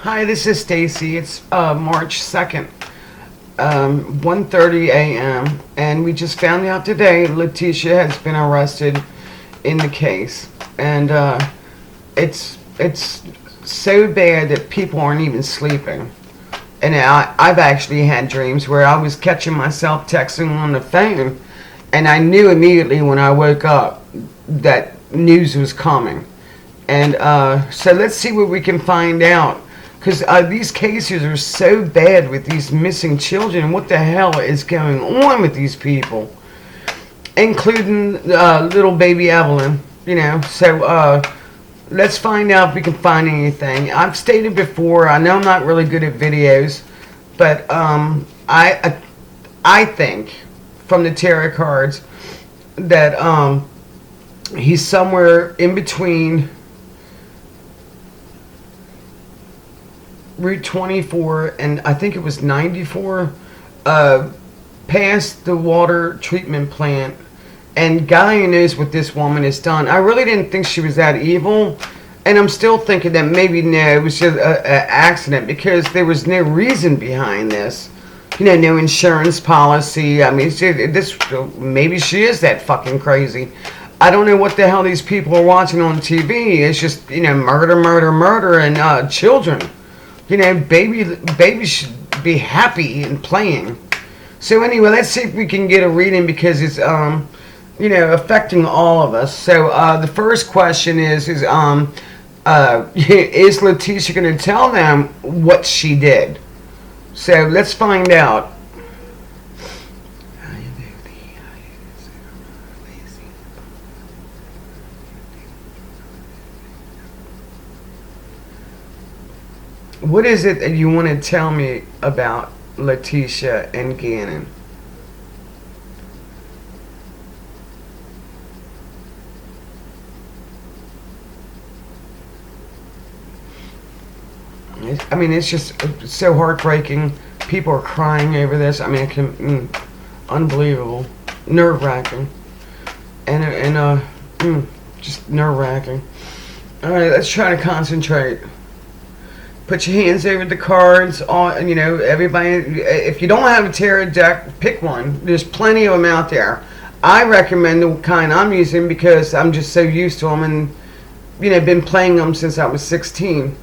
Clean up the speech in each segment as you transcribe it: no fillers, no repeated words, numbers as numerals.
Hi, this is Stacy. It's March 2nd, 1:30 a.m. And we just found out today Letitia has been arrested in the case. And it's so bad that people aren't even sleeping. And I've actually had dreams where I was catching myself texting on the phone, and I knew immediately when I woke up that news was coming. And so let's see what we can find out. Because these cases are so bad with these missing children. What the hell is going on with these people? Including little baby Evelyn, you know. So let's find out if we can find anything. I've stated before, I know I'm not really good at videos, but I think from the tarot cards that he's somewhere in between Route 24 and I think it was 94, past the water treatment plant. And God knows what this woman has done. I really didn't think she was that evil, and I'm still thinking that maybe no, it was just an accident because there was no reason behind this. You know, no insurance policy. I mean, this maybe she is that fucking crazy. I don't know what the hell these people are watching on TV. It's just, you know, murder, murder, murder, and children. You know, babies should be happy and playing. So anyway, let's see if we can get a reading because it's you know, affecting all of us. So the first question is Letitia going to tell them what she did? So let's find out. What is it that you want to tell me about Letitia and Gannon? I mean, it's just so heartbreaking. People are crying over this. I mean, it can, unbelievable, nerve-wracking, and just nerve-wracking. All right, let's try to concentrate. Put your hands over the cards. On, you know, everybody. If you don't have a tarot deck, pick one. There's plenty of them out there. I recommend the kind I'm using because I'm just so used to them, and you know, been playing them since I was 16.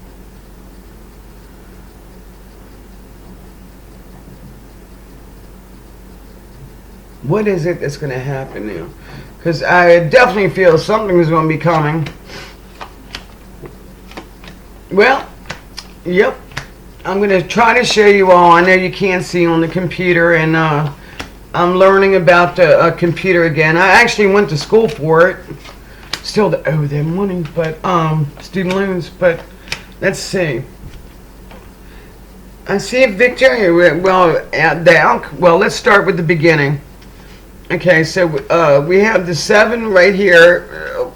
What is it that's going to happen now? Because I definitely feel something is going to be coming. Well, yep. I'm going to try to show you all. I know you can't see on the computer, and I'm learning about the computer again. I actually went to school for it. Still owe them money, but student loans. But let's see. I see a Victor. Well, down. Well, let's start with the beginning. Okay, so we have the 7 right here.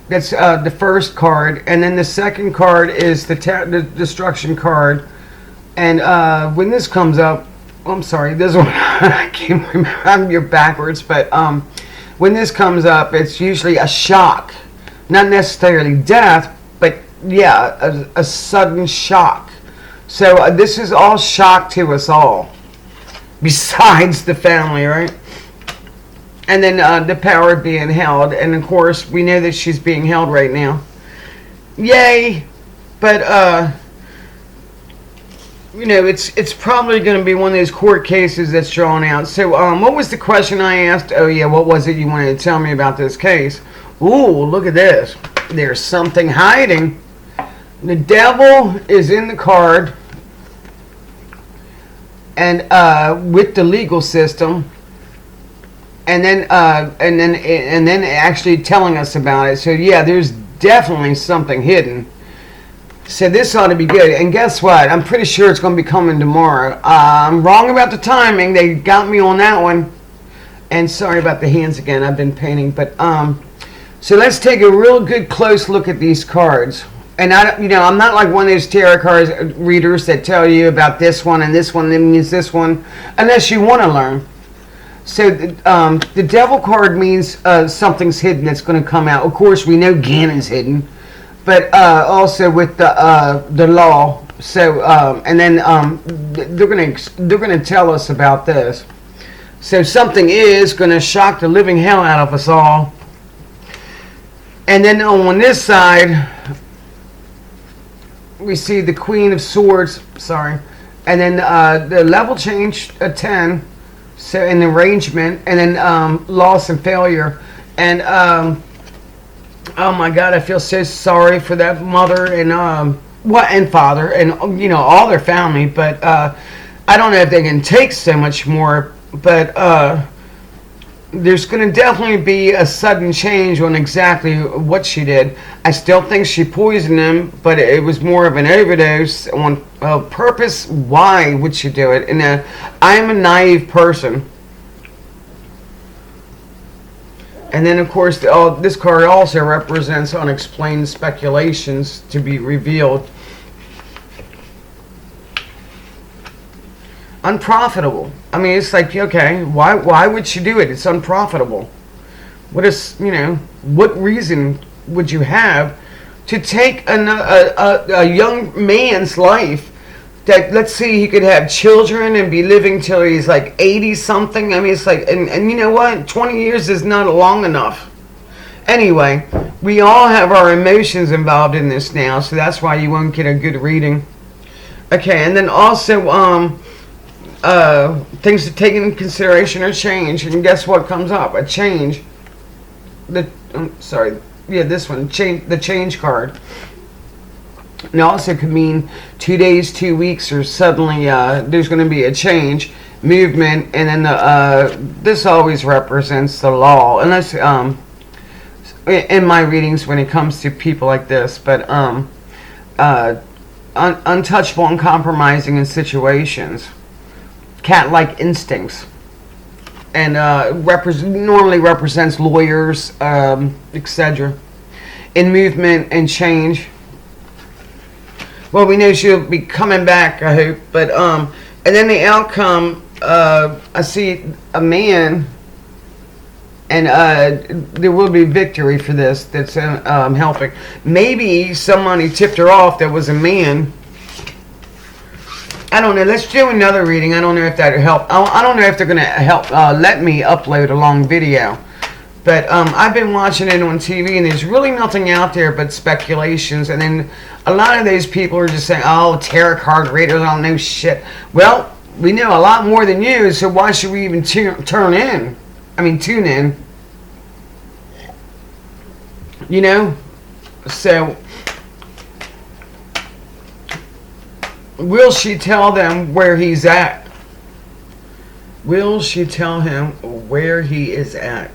That's the first card, and then the second card is the destruction card. And when this comes up, I'm sorry, this one I can't remember. You're backwards, but when this comes up, it's usually a shock, not necessarily death, but yeah, a sudden shock. So this is all shock to us all, besides the family, right? And then the power being held. And of course, we know that she's being held right now. Yay! But, you know, it's probably going to be one of those court cases that's drawn out. So, what was the question I asked? Oh, yeah, what was it you wanted to tell me about this case? Ooh, look at this. There's something hiding. The devil is in the card. And with the legal system. And then actually telling us about it. So yeah, there's definitely something hidden. So this ought to be good. And guess what? I'm pretty sure it's going to be coming tomorrow. I'm wrong about the timing. They got me on that one. And sorry about the hands again. I've been painting, but so let's take a real good close look at these cards. And I'm not like one of those tarot cards readers that tell you about this one and this one that means this one, unless you want to learn. So the devil card means something's hidden that's going to come out. Of course, we know Gannon's hidden. but also with the law. So and then they're gonna tell us about this. So something is gonna shock the living hell out of us all. And then on this side, we see the Queen of Swords. Sorry, and then the level change 10. So in arrangement, and then loss and failure, and oh my God, I feel so sorry for that mother and and father and all their family. But I don't know if they can take so much more. But there's going to definitely be a sudden change on exactly what she did. I still think she poisoned him, but it was more of an overdose on purpose. Why would she do it? And I am a naive person. And then, of course, this card also represents unexplained speculations to be revealed. Unprofitable. I mean, it's like, okay, why would she do it? It's unprofitable. What reason would you have to take a young man's life that, let's see, he could have children and be living till he's like 80 something? I mean, it's like, and you know what? 20 years is not long enough. Anyway, we all have our emotions involved in this now, so that's why you won't get a good reading. Okay, and then also, things to take into consideration are change, and guess what comes up? A change. This one, change, the change card. It also could mean 2 days, 2 weeks, or suddenly there's going to be a change, movement, and then this always represents the law, unless in my readings when it comes to people like this, but untouchable, uncompromising in situations. Cat-like instincts, and normally represents lawyers, etc. In movement and change. Well, we know she'll be coming back, I hope. But and then the outcome, I see a man, and there will be victory for this. That's helping. Maybe somebody tipped her off that was a man. I don't know. Let's do another reading. I don't know if that will help. I don't know if they're going to help let me upload a long video. But I've been watching it on TV, and there's really nothing out there but speculations. And then a lot of those people are just saying, oh, tarot card readers, I don't know shit. Well, we know a lot more than you, so why should we even tune in? So... will she tell them where he's at? Will she tell him where he is at?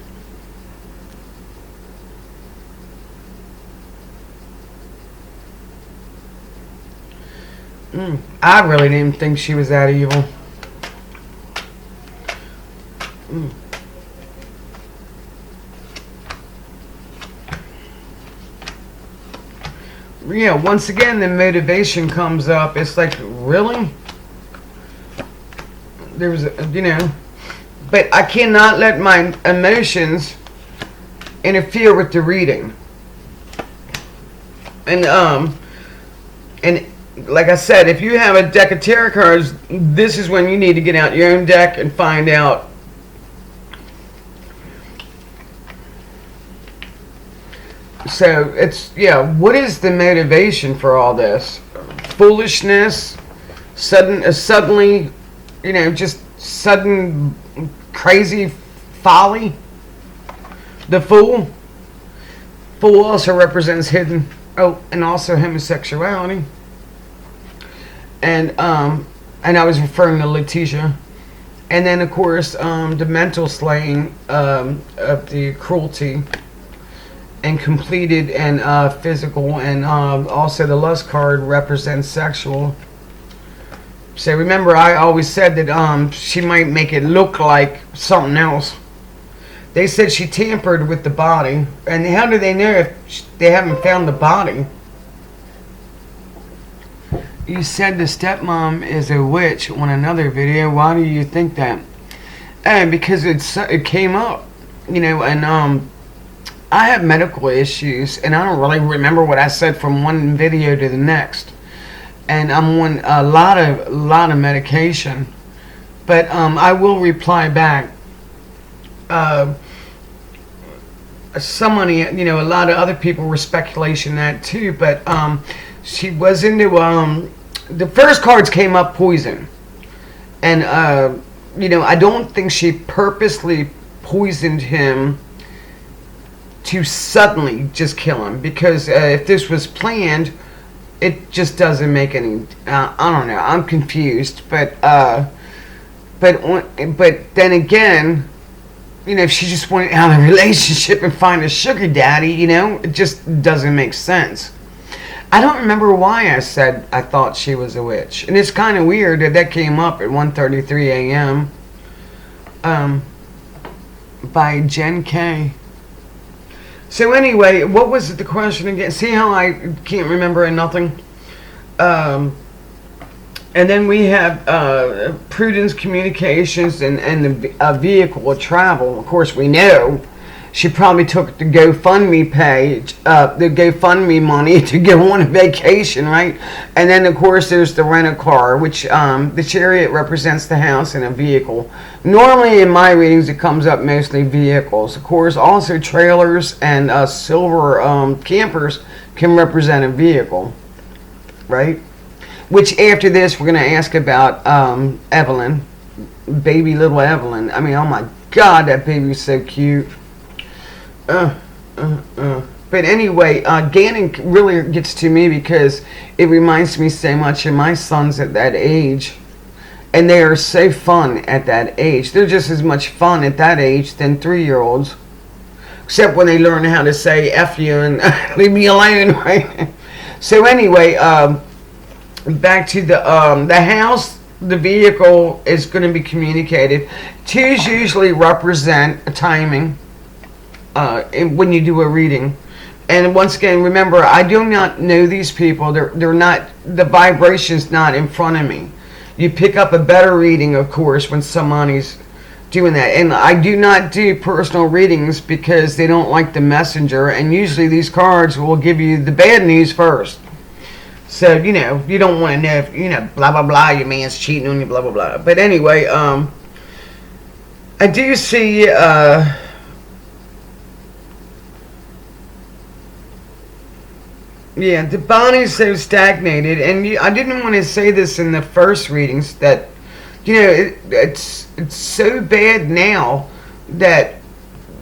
I really didn't think she was that evil. Yeah, once again, the motivation comes up. It's like, really? There's, but I cannot let my emotions interfere with the reading. And like I said, if you have a deck of tarot cards, this is when you need to get out your own deck and find out. So it's, what is the motivation for all this? Foolishness, suddenly, just sudden crazy folly. The Fool. Fool also represents hidden, and also homosexuality. And I was referring to Letitia. And then, of course, the mental slaying of the cruelty. And completed and physical, and also the lust card represents sexual. So remember, I always said that she might make it look like something else. They said she tampered with the body, and how do they know if they haven't found the body? You said the stepmom is a witch on another video. Why do you think that? Because it came up, and I have medical issues, and I don't really remember what I said from one video to the next. And I'm on a lot of medication, but I will reply back. Uh, Somebody, a lot of other people were speculating that too, but she was into the first cards came up poison, and I don't think she purposely poisoned him to suddenly just kill him, because if this was planned, it just doesn't make any. I don't know. I'm confused, but then again, if she just wanted out of a relationship and find a sugar daddy, it just doesn't make sense. I don't remember why I said I thought she was a witch, and it's kind of weird that came up at 1:33 a.m. By Jen K. So anyway, what was the question again? See how I can't remember nothing? And then we have Prudence Communications and the vehicle of travel. Of course, we know she probably took the GoFundMe page, the GoFundMe money to go on a vacation, right? And then, of course, there's the rent-a-car, which the chariot represents the house and a vehicle. Normally, in my readings, it comes up mostly vehicles. Of course, also trailers and silver campers can represent a vehicle, right? Which after this, we're going to ask about Evelyn, baby little Evelyn. I mean, oh my God, that baby's so cute. But anyway, Gannon really gets to me because it reminds me so much of my sons at that age. And they are so fun at that age. They're just as much fun at that age than 3-year-olds. Except when they learn how to say F you and leave me alone, right? So anyway, back to the house, the vehicle is going to be communicated. Twos usually represent a timing when you do a reading. And once again, remember, I do not know these people. They're not, the vibration's not in front of me. You pick up a better reading, of course, when somebody's doing that. And I do not do personal readings because they don't like the messenger. And usually these cards will give you the bad news first. So, you don't want to know if, blah, blah, blah, your man's cheating on you, blah, blah, blah. But anyway, I do see, the body's so stagnated. And I didn't want to say this in the first readings that, it's so bad now that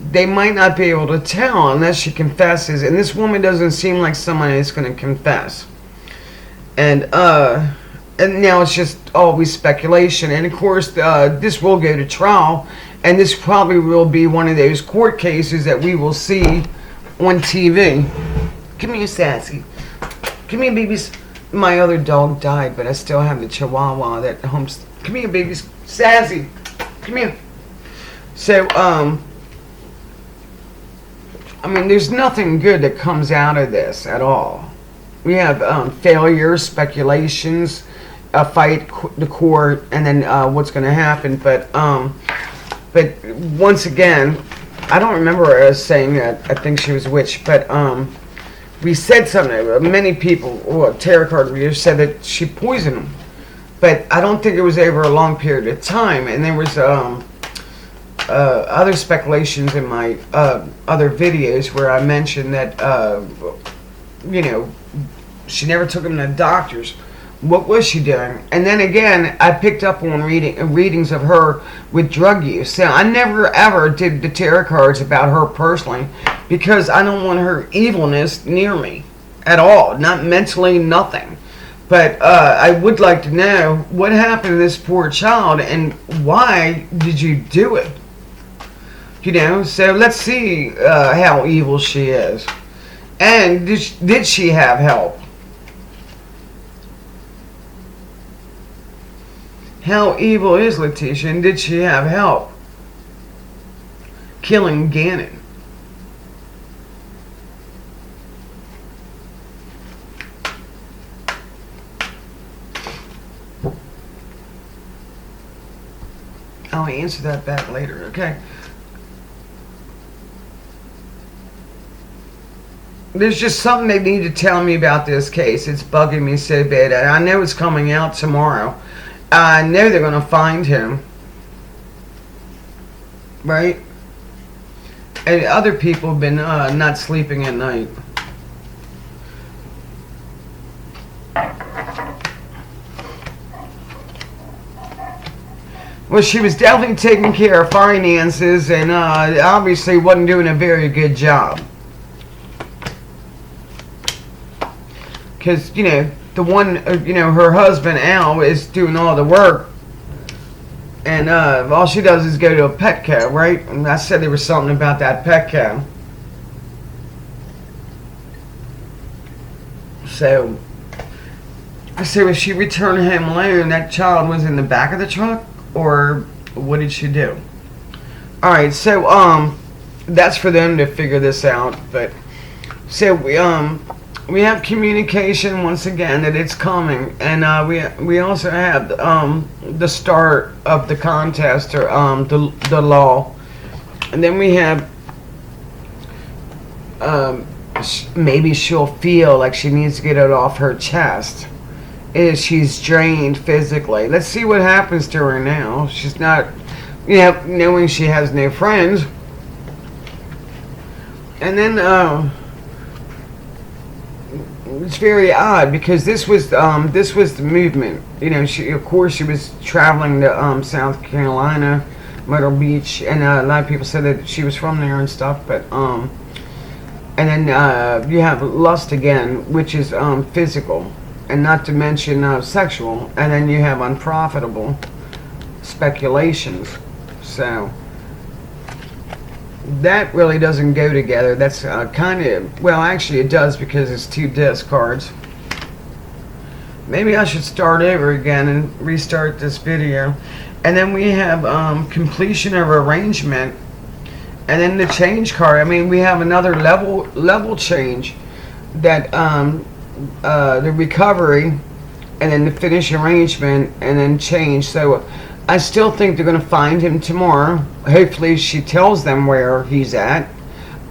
they might not be able to tell unless she confesses. And this woman doesn't seem like someone that's going to confess. And now it's just always speculation. And of course, this will go to trial, and this probably will be one of those court cases that we will see on TV. Come here, Sassy. Come here, babies. My other dog died, but I still have the Chihuahua that homes. Come here, babies. Sassy. Come here. So, there's nothing good that comes out of this at all. We have failures, speculations, a fight, the court, and then what's going to happen. But once again, I don't remember us saying that I think she was a witch, but we said something. Many people, tarot card readers, said that she poisoned him. But I don't think it was over a long period of time. And there was other speculations in my other videos where I mentioned that, she never took him to doctors. What was she doing? And then again, I picked up on readings of her with drug use. So I never ever did the tarot cards about her personally because I don't want her evilness near me at all. Not mentally, nothing. But I would like to know what happened to this poor child and why did you do it? So let's see how evil she is. And did she have help? How evil is Letitia, and did she have help killing Gannon? I'll answer that back later, okay? There's just something they need to tell me about this case. It's bugging me so bad. And I know it's coming out tomorrow. I know they're going to find him. Right? And other people have been not sleeping at night. Well, she was definitely taking care of finances and obviously wasn't doing a very good job. Because, the one, her husband, Al, is doing all the work. And all she does is go to a Petco, right? And I said there was something about that Petco. So, I said, was she returning home alone? That child was in the back of the truck? Or what did she do? Alright, so, that's for them to figure this out. But, so, we have communication once again that it's coming, and we also have the start of the contest, or the law, and then we have maybe she'll feel like she needs to get it off her chest. She's drained physically. Let's see what happens to her now. She's not, knowing she has no friends, and then it's very odd because this was the movement. She was traveling to South Carolina, Myrtle Beach, and a lot of people said that she was from there and stuff. But and then you have lust again, which is physical, and not to mention sexual. And then you have unprofitable speculations. So that really doesn't go together. That's kind of, well, actually it does because it's 2 disc cards. Maybe I should start over again and restart this video. And then we have completion of arrangement, and then the change card. I mean, we have another level change, that the recovery, and then the finish arrangement, and then change. So I still think they're going to find him tomorrow. Hopefully she tells them where he's at.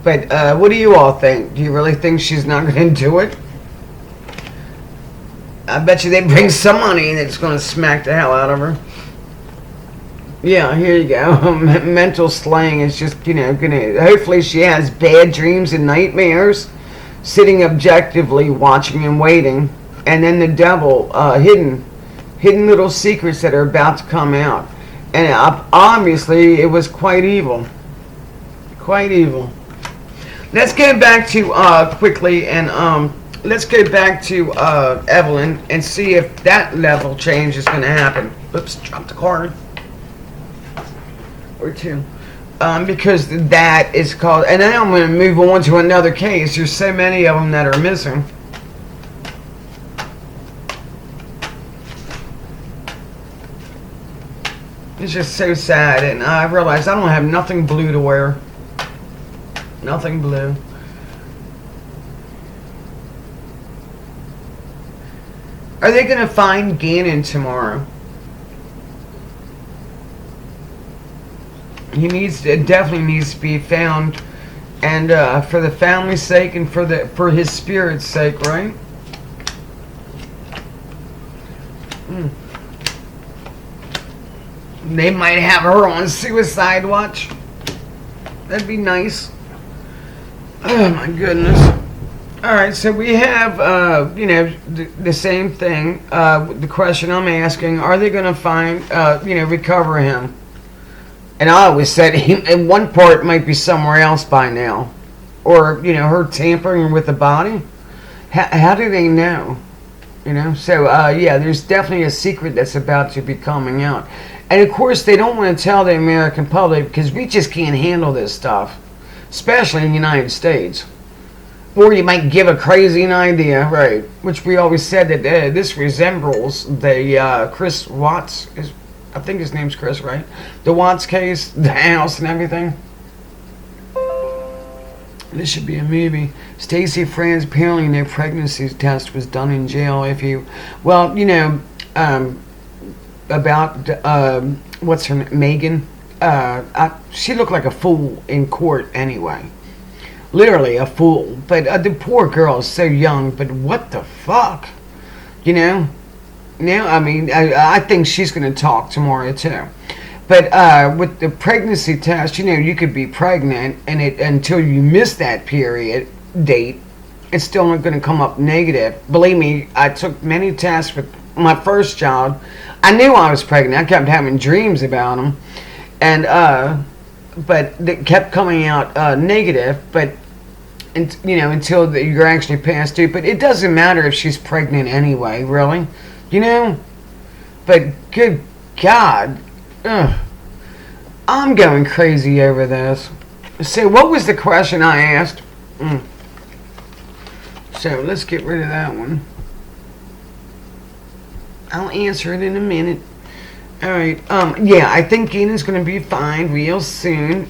But what do you all think? Do you really think she's not going to do it? I bet you they bring some money that's going to smack the hell out of her. Yeah, here you go. Mental slang is just, gonna... Hopefully she has bad dreams and nightmares, sitting objectively, watching and waiting. And then the devil, hidden little secrets that are about to come out. And obviously it was quite evil. Quite evil. Let's get back to quickly, and let's get back to Evelyn and see if that level change is going to happen. Oops, dropped the card. Or 2. Because that is called, and then I'm going to move on to another case. There's so many of them that are missing. It's just so sad, and I realized I don't have nothing blue to wear. Nothing blue. Are they going to find Gannon tomorrow? He definitely needs to be found, and for the family's sake and for his spirit's sake, right? They might have her on suicide watch. That'd be nice. Oh my goodness. Alright, so we have, the same thing. The question I'm asking, are they going to find, recover him? And I always said, in one part might be somewhere else by now. Or, her tampering with the body. How do they know? So, yeah, there's definitely a secret that's about to be coming out. And, of course, they don't want to tell the American public because we just can't handle this stuff. Especially in the United States. Or you might give a crazy idea, right? Which we always said that this resembles the Chris Watts. I think his name's Chris, right? The Watts case, the house and everything. This should be a movie. Stacey Franz, apparently no pregnancy test was done in jail. Well, about, what's her name, Megan. She looked like a fool in court anyway. literally a fool. But the poor girl is so young. But what the fuck, you know? Now, I mean, I think she's going to talk tomorrow too. But with the pregnancy test, you know, you could be pregnant, and it until you miss that period date, it's still not going to come up negative. Believe me, I took many tests with my first child. I knew I was pregnant. I kept having dreams about him, and but it kept coming out negative. But you know, until you're actually past due. But it doesn't matter if she's pregnant anyway, really. You know, but good God, I'm going crazy over this. So, what was the question I asked? So, let's get rid of that one. I'll answer it in a minute. Alright, yeah, I think Gannon's going to be found real soon,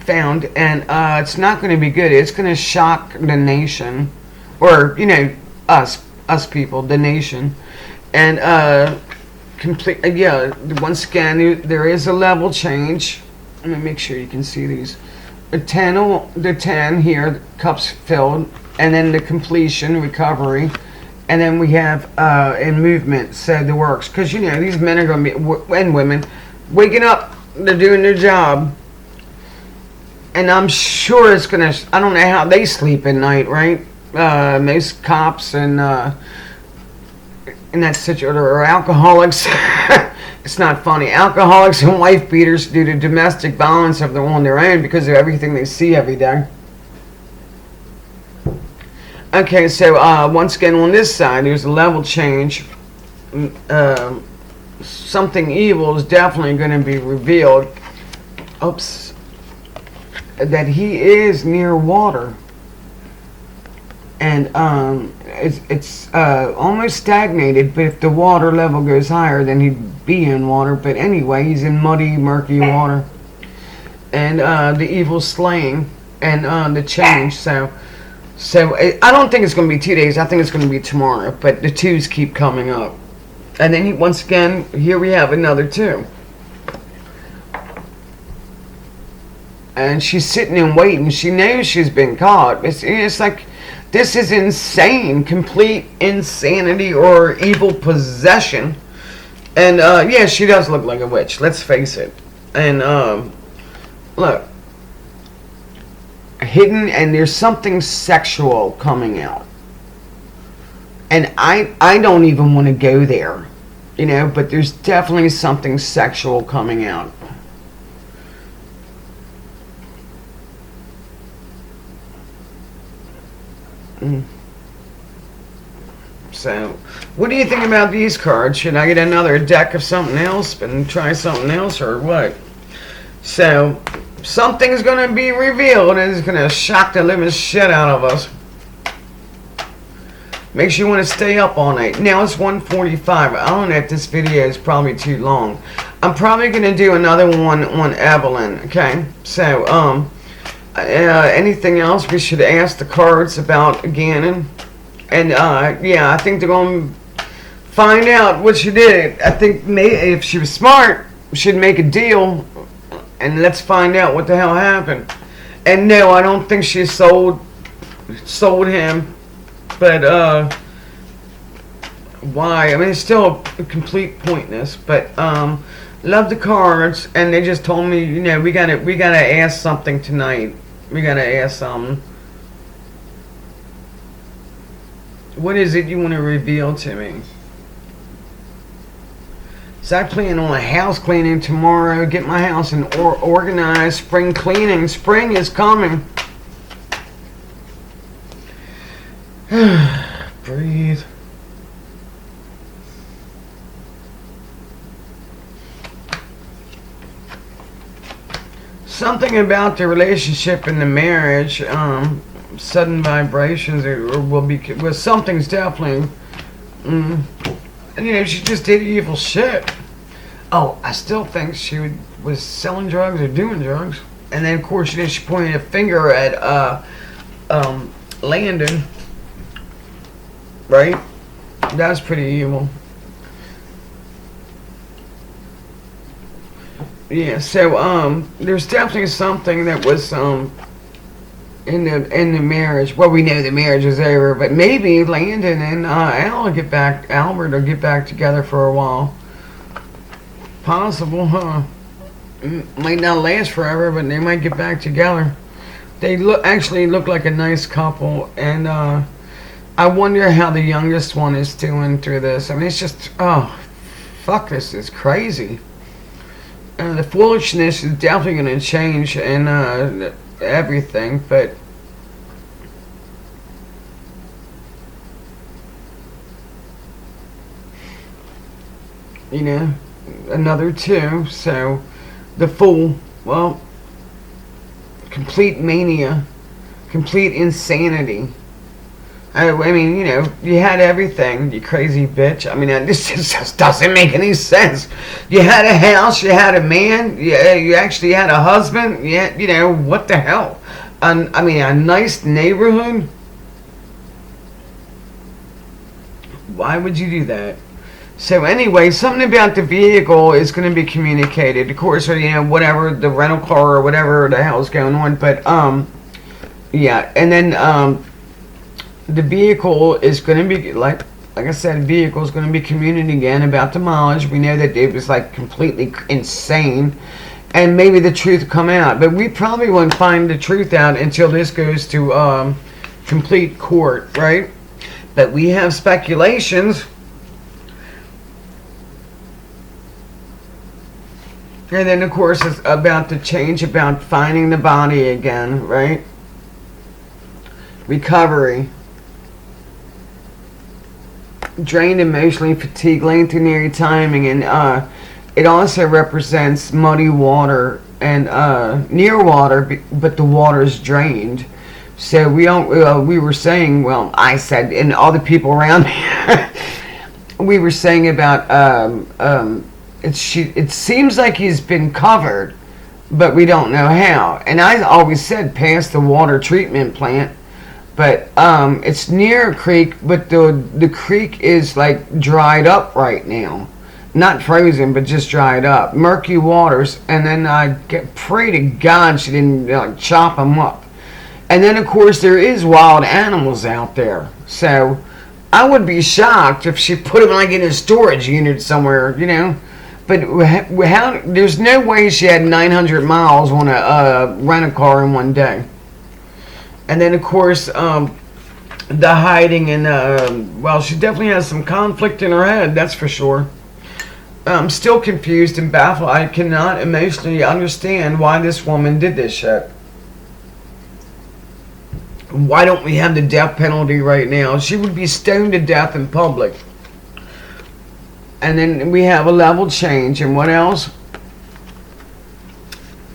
found, and it's not going to be good. It's going to shock the nation, or, you know, us people, the nation. And yeah, once again, there is a level change. Let me make sure you can see these. The 10 here, the cups filled, and then the completion, recovery, and then we have in movement, so the works. Because, you know, these men are going to be, and women, waking up, they're doing their job. And I'm sure it's going to, I don't know how they sleep at night, right? Most cops and in that situation, or alcoholics. It's not funny. Alcoholics and wife beaters due to domestic violence of their on their own because of everything they see every day. Okay, so once again on this side, there's a level change. Something evil is definitely going to be revealed. Oops. That he is near water. And it's almost stagnated, but if the water level goes higher, then he'd be in water. But anyway, he's in muddy, murky water. And the evil slaying and the change. So I don't think it's going to be 2 days. I think it's going to be tomorrow. But the twos keep coming up. And then once again, here we have another 2. And she's sitting and waiting. She knows she's been caught. It's like, this is insane, complete insanity or evil possession. And yeah, she does look like a witch, let's face it. And look, hidden, and there's something sexual coming out. And I don't even want to go there, you know, but there's definitely something sexual coming out. So, what do you think about these cards? Should I get another deck of something else and try something else, or what? So, something's going to be revealed and it's going to shock the living shit out of us. Makes you want to stay up all night. Now it's 1:45. I don't know if this video is probably too long. I'm probably going to do another one on Evelyn, okay? So, anything else we should ask the cards about Gannon? And yeah, I think they're going to find out what she did. I think if she was smart, she'd make a deal, and let's find out what the hell happened. And no, I don't think she sold him, but why? I mean, it's still a complete pointless. But love the cards, and they just told me, you know, we gotta ask something tonight. We gotta ask something. What is it you want to reveal to me? So I plan on a house cleaning tomorrow. Get my house in organized. Spring cleaning. Spring is coming. Breathe. Something about the relationship and the marriage. Sudden vibrations, or will be. Well, something's definitely. You know, she just did evil shit. Oh, I still think she was selling drugs or doing drugs. And then, of course, she pointed a finger at Landon. Right? That's pretty evil. Yeah, so, there's definitely something that was, in the marriage. Well, we know the marriage is over, but maybe Landon and Albert will get back together for a while. Possible, huh? Might not last forever, but they might get back together. They actually look like a nice couple, and I wonder how the youngest one is doing through this. I mean, it's just, oh, fuck, this is crazy. The foolishness is definitely going to change and everything, but you know, another two. So the fool, well, complete mania, complete insanity. I mean, you know, you had everything, you crazy bitch. I mean, this just doesn't make any sense. You had a house, you had a man, you actually had a husband. Yeah, you know, what the hell? I mean, a nice neighborhood. Why would you do that? So anyway, something about the vehicle is going to be communicated, of course, or, you know, whatever, the rental car or whatever the hell is going on. But yeah, and then the vehicle is going to be, like I said, the vehicle is going to be communicating again about the mileage. We know that it was like completely insane, and maybe the truth will come out. But we probably won't find the truth out until this goes to complete court, right? But we have speculations. And then, of course, it's about the change, about finding the body again, right? Recovery. Drained, emotionally fatigued, lengthy timing, and it also represents muddy water and near water, but the water is drained. So we don't. We were saying, well, I said, and all the people around me, we were saying about it seems like he's been covered, but we don't know how. And I always said past the water treatment plant. But it's near a creek, but the creek is like dried up right now. Not frozen, but just dried up. Murky waters. And then I pray to God she didn't chop them up. And then, of course, there is wild animals out there. So I would be shocked if she put them like in a storage unit somewhere, you know. But there's no way she had 900 miles on a rent-a-car in one day. And then, of course, the hiding and, well, she definitely has some conflict in her head, that's for sure. I'm still confused and baffled. I cannot emotionally understand why this woman did this shit. Why don't we have the death penalty right now? She would be stoned to death in public. And then we have a level change. And what else?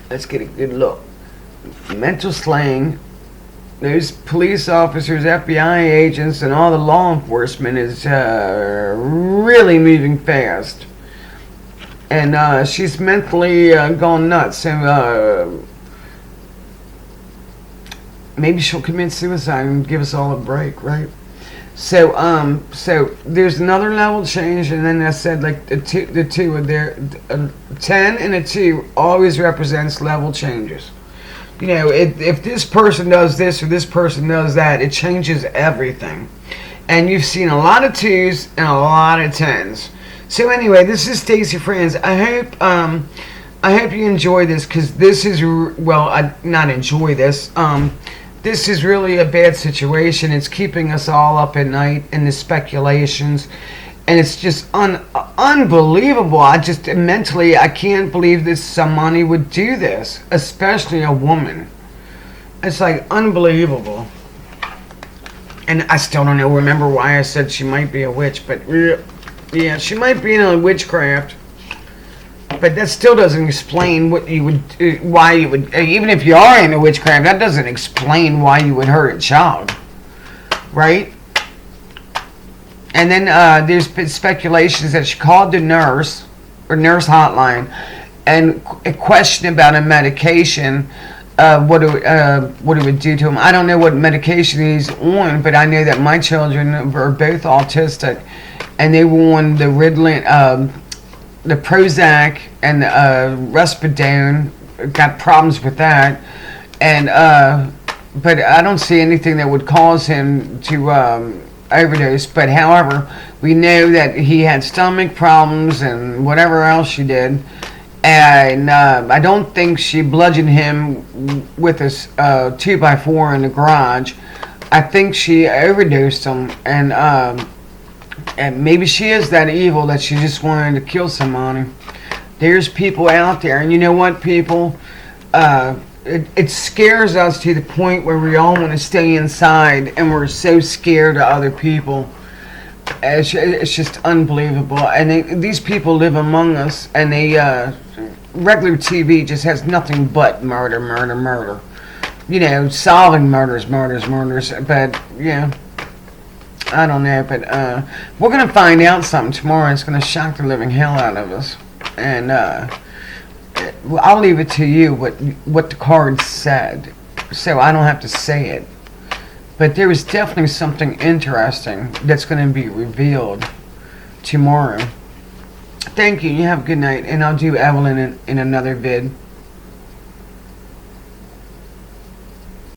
Let's get a good look. Mental slang. Those police officers, FBI agents, and all the law enforcement is really moving fast. And she's mentally gone nuts. So maybe she'll commit suicide and give us all a break, right? So so there's another level change, and then I said like the two are there. 10 and a 2 always represents level changes. You know, if this person does this or this person does that, it changes everything. And you've seen a lot of 2s and a lot of 10s. So anyway, this is Stacy Friends. I hope you enjoy this, because this is, well, I not enjoy this. This is really a bad situation. It's keeping us all up at night in the speculations. And it's just unbelievable. I just mentally, I can't believe that somebody would do this, especially a woman. It's like unbelievable. And I still don't know, remember why I said she might be a witch, but yeah, she might be in a witchcraft. But that still doesn't explain what you would, why you would, even if you are in a witchcraft, that doesn't explain why you would hurt a child, right? And then there's been speculations that she called the nurse, or nurse hotline, and a question about a medication, what it would do to him. I don't know what medication he's on, but I know that my children are both autistic, and they were on the Ritalin, the Prozac, and the Risperidone. Got problems with that, and but I don't see anything that would cause him to overdose. But however, we know that he had stomach problems and whatever else she did. And I don't think she bludgeoned him with a 2x4 in the garage. I think she overdosed him, and maybe she is that evil that she just wanted to kill somebody. There's people out there, and you know what, people? It scares us to the point where we all want to stay inside, and we're so scared of other people. It's just unbelievable. And these people live among us, and regular TV just has nothing but murder, murder, murder. You know, solving murders. But, yeah, I don't know. But we're going to find out something tomorrow. It's going to shock the living hell out of us. And I'll leave it to you what the card said, so I don't have to say it. But there is definitely something interesting that's going to be revealed tomorrow. Thank you. You have a good night, and I'll do Evelyn in another vid.